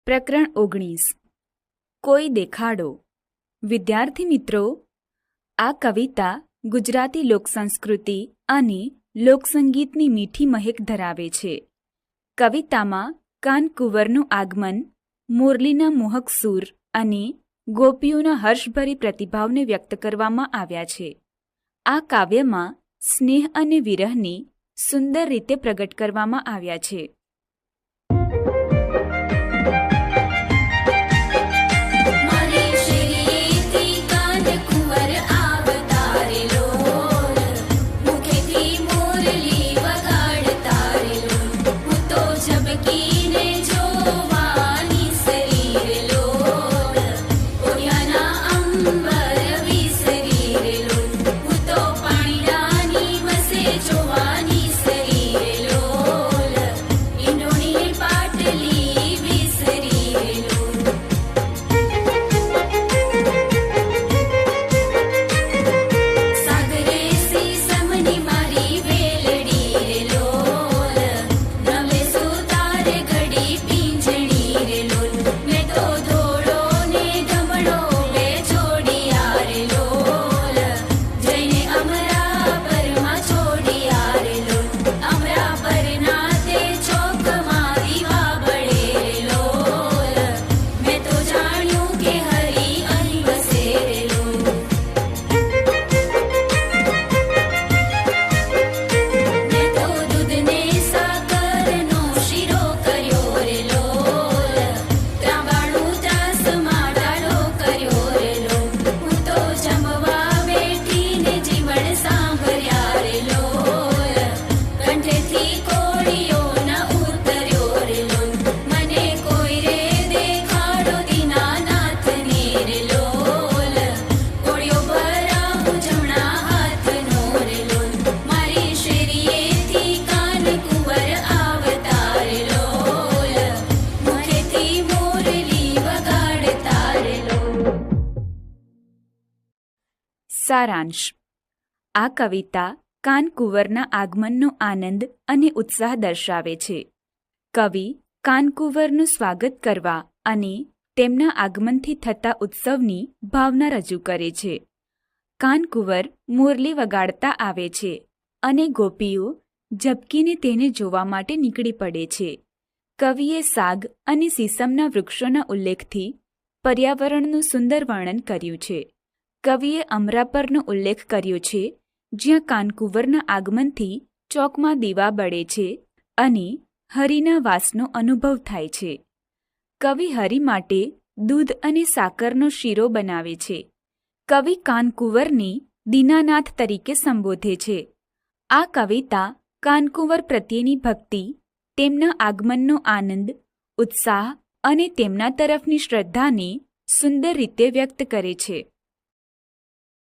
પ્રકરણ 19 કોઈ દેખાડો. વિદ્યાર્થી મિત્રો, આ કવિતા ગુજરાતી લોકસંસ્કૃતિ અને લોકસંગીતની મીઠી મહેક ધરાવે છે. કવિતામાં કાનકુંવરનું આગમન, મુરલીના મોહક સૂર અને ગોપીઓના હર્ષભરી પ્રતિભાવને વ્યક્ત કરવામાં આવ્યા છે. આ કાવ્યમાં સ્નેહ અને વિરહને સુંદર રીતે પ્રગટ કરવામાં આવ્યા છે. સારાંશ. આ કવિતા કાનકુંવરના આગમનનો આનંદ અને ઉત્સાહ દર્શાવે છે. કવિ કાનકુંવરનું સ્વાગત કરવા અને તેમના આગમનથી થતા ઉત્સવની ભાવના રજૂ કરે છે. કાનકુંવર મુરલી વગાડતા આવે છે અને ગોપીઓ ઝબકીને તેને જોવા માટે નીકળી પડે છે. કવિએ સાગ અને સીસમના વૃક્ષોના ઉલ્લેખથી પર્યાવરણનું સુંદર વર્ણન કર્યું છે. કવિએ અમરાપરનો ઉલ્લેખ કર્યો છે, જ્યાં કાનકુંવરના આગમનથી ચોકમાં દીવા બળે છે અને હરિના વાસનો અનુભવ થાય છે. કવિ હરિ માટે દૂધ અને સાકરનો શીરો બનાવે છે. કવિ કાનકુંવરને દીનાનાથ તરીકે સંબોધે છે. આ કવિતા કાનકુંવર પ્રત્યેની ભક્તિ, તેમના આગમનનો આનંદ, ઉત્સાહ અને તેમના તરફની શ્રદ્ધાને સુંદર રીતે વ્યક્ત કરે છે.